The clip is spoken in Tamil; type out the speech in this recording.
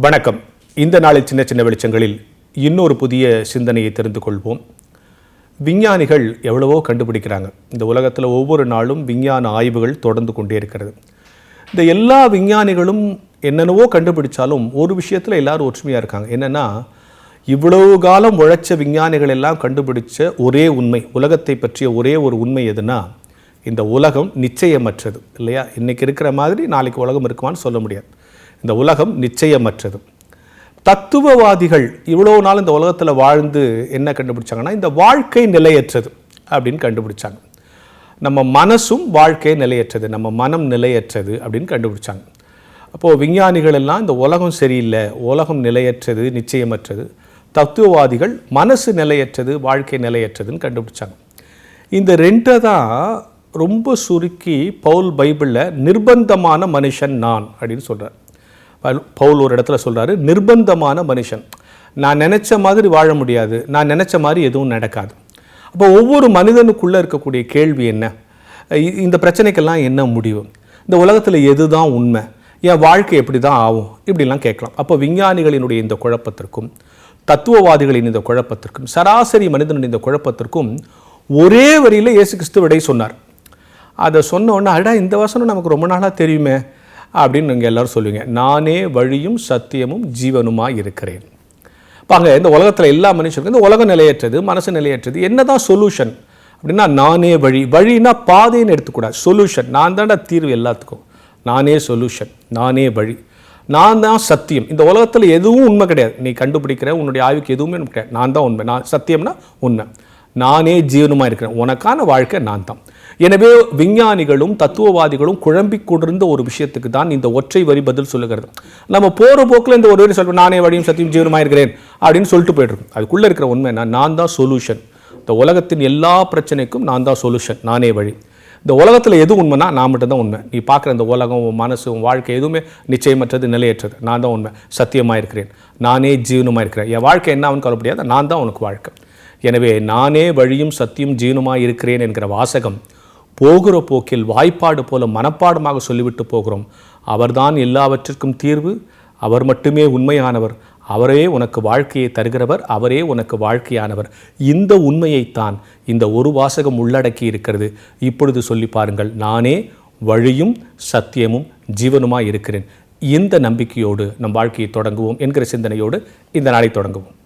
வணக்கம். இந்த நாளில் சின்ன சின்ன வெளிச்சங்களில் இன்னொரு புதிய சிந்தனையை தெரிந்து கொள்வோம். விஞ்ஞானிகள் எவ்வளவோ கண்டுபிடிக்கிறாங்க. இந்த உலகத்தில் ஒவ்வொரு நாளும் விஞ்ஞான ஆய்வுகள் தொடர்ந்து கொண்டே இருக்கிறது. இந்த எல்லா விஞ்ஞானிகளும் என்னென்னவோ கண்டுபிடிச்சாலும் ஒரு விஷயத்தில் எல்லாரும் ஒற்றுமையாக இருக்காங்க. என்னென்னா, இவ்வளவு காலம் உழைச்ச விஞ்ஞானிகள் எல்லாம் கண்டுபிடிச்ச ஒரே உண்மை, உலகத்தை பற்றிய ஒரே ஒரு உண்மை எதுனா, இந்த உலகம் நிச்சயமற்றது இல்லையா? இன்றைக்கி இருக்கிற மாதிரி நாளைக்கு உலகம் இருக்குமான்னு சொல்ல முடியாது. இந்த உலகம் நிச்சயமற்றது. தத்துவவாதிகள் இவ்வளோ நாள் இந்த உலகத்தில் வாழ்ந்து என்ன கண்டுபிடிச்சாங்கன்னா, இந்த வாழ்க்கை நிலையற்றது அப்படின்னு கண்டுபிடிச்சாங்க. நம்ம மனசும் வாழ்க்கை நிலையற்றது, நம்ம மனம் நிலையற்றது அப்படின்னு கண்டுபிடிச்சாங்க. அப்போது விஞ்ஞானிகள் எல்லாம் இந்த உலகம் சரியில்லை, உலகம் நிலையற்றது, நிச்சயமற்றது. தத்துவவாதிகள் மனசு நிலையற்றது, வாழ்க்கை நிலையற்றதுன்னு கண்டுபிடிச்சாங்க. இந்த ரெண்டை தான் ரொம்ப சுருக்கி பவுல் பைபிளில் நிர்பந்தமான மனுஷன் நான் அப்படின்னு சொல்கிறார். பவுல் ஒரு இடத்துல சொல்கிறாரு, நிர்பந்தமான மனுஷன். நான் நினச்ச மாதிரி வாழ முடியாது, நான் நினச்ச மாதிரி எதுவும் நடக்காது. அப்போ ஒவ்வொரு மனிதனுக்குள்ளே இருக்கக்கூடிய கேள்வி என்ன? இந்த பிரச்சனைக்கெல்லாம் என்ன முடிவு? இந்த உலகத்தில் எது தான் உண்மை? என் வாழ்க்கை எப்படி தான் ஆகும்? இப்படிலாம் கேட்கலாம். அப்போ விஞ்ஞானிகளினுடைய இந்த குழப்பத்திற்கும், தத்துவவாதிகளின் இந்த குழப்பத்திற்கும், சராசரி மனிதனுடைய இந்த குழப்பத்திற்கும் ஒரே வரியில் இயேசு கிறிஸ்து விடை சொன்னார். அதை சொன்ன உடனே, அடா இந்த வசனம் நமக்கு ரொம்ப நாளாக தெரியுமே அப்படின்னு நீங்கள் எல்லோரும் சொல்லுவீங்க. நானே வழியும் சத்தியமும் ஜீவனுமாக இருக்கிறேன். பாங்க, இந்த உலகத்தில் எல்லா மனுஷருக்கும் இந்த உலகம் நிலையற்றது, மனசு நிலையற்றது. என்ன தான் சொல்யூஷன் அப்படின்னா, நானே வழி. வழின்னா பாதைன்னு எடுத்துக்கூடாது, சொல்யூஷன். நான் தான்டா தீர்வு எல்லாத்துக்கும். நானே சொல்யூஷன், நானே வழி, நான் தான் சத்தியம். இந்த உலகத்தில் எதுவும் உண்மை கிடையாது. நீ கண்டுபிடிக்கிற உன்னுடைய ஆய்வுக்கு எதுவுமே கிடையாது. நான் தான் உண்மை. நான் சத்தியம்னா உண்மை. நானே ஜீவனுமாக இருக்கிறேன். உனக்கான வாழ்க்கை நான் தான். எனவே விஞ்ஞானிகளும் தத்துவவாதிகளும் குழம்பிக் கொண்டிருந்த ஒரு விஷயத்துக்கு தான் இந்த ஒற்றை வரி பதில் சொல்லுகிறது. நம்ம போகிற போக்கில் இந்த ஒரு வரி சொல்லுவோம், நானே வழியும் சத்தியம் ஜீவனுமாக இருக்கிறேன் அப்படின்னு சொல்லிட்டு போய்ட்டுருக்கோம். அதுக்குள்ளே இருக்கிற உண்மை நான் தான் சொல்யூஷன். இந்த உலகத்தின் எல்லா பிரச்சனைக்கும் நான் தான் சொல்யூஷன், நானே வழி. இந்த உலகத்தில் எது உண்மைனா நான் மட்டும்தான் உண்மை. நீ பார்க்குற இந்த உலகம், மனசு, வாழ்க்கை எதுவுமே நிச்சயமற்றது, நிலையற்றது. நான் தான் உண்மை, சத்தியமாக இருக்கிறேன், நானே ஜீவனுமாக இருக்கிறேன். என் வாழ்க்கை என்ன ஆகுன்னு கவலைப்படாத, நான் தான் உனக்கு வாழ்க்கை. எனவே நானே வழியும் சத்தியம் ஜீவனுமாக இருக்கிறேன் என்கிற வாசகம் போகிற போக்கில் வாய்ப்பாடு போல மனப்பாடமாக சொல்லிவிட்டு போகிறோம். அவர்தான் எல்லாவற்றிற்கும் தீர்வு, அவர் மட்டுமே உண்மையானவர், அவரே உனக்கு வாழ்க்கையை தருகிறவர், அவரே உனக்கு வாழ்க்கையானவர். இந்த உண்மையைத்தான் இந்த ஒரு வாசகம் உள்ளடக்கி இருக்கிறது. இப்பொழுது சொல்லி பாருங்கள், நானே வழியும் சத்தியமும் ஜீவனுமாய் இருக்கிறேன். இந்த நம்பிக்கையோடு நம் வாழ்க்கையை தொடங்குவோம் என்கிற சிந்தனையோடு இந்த நாளை தொடங்குவோம்.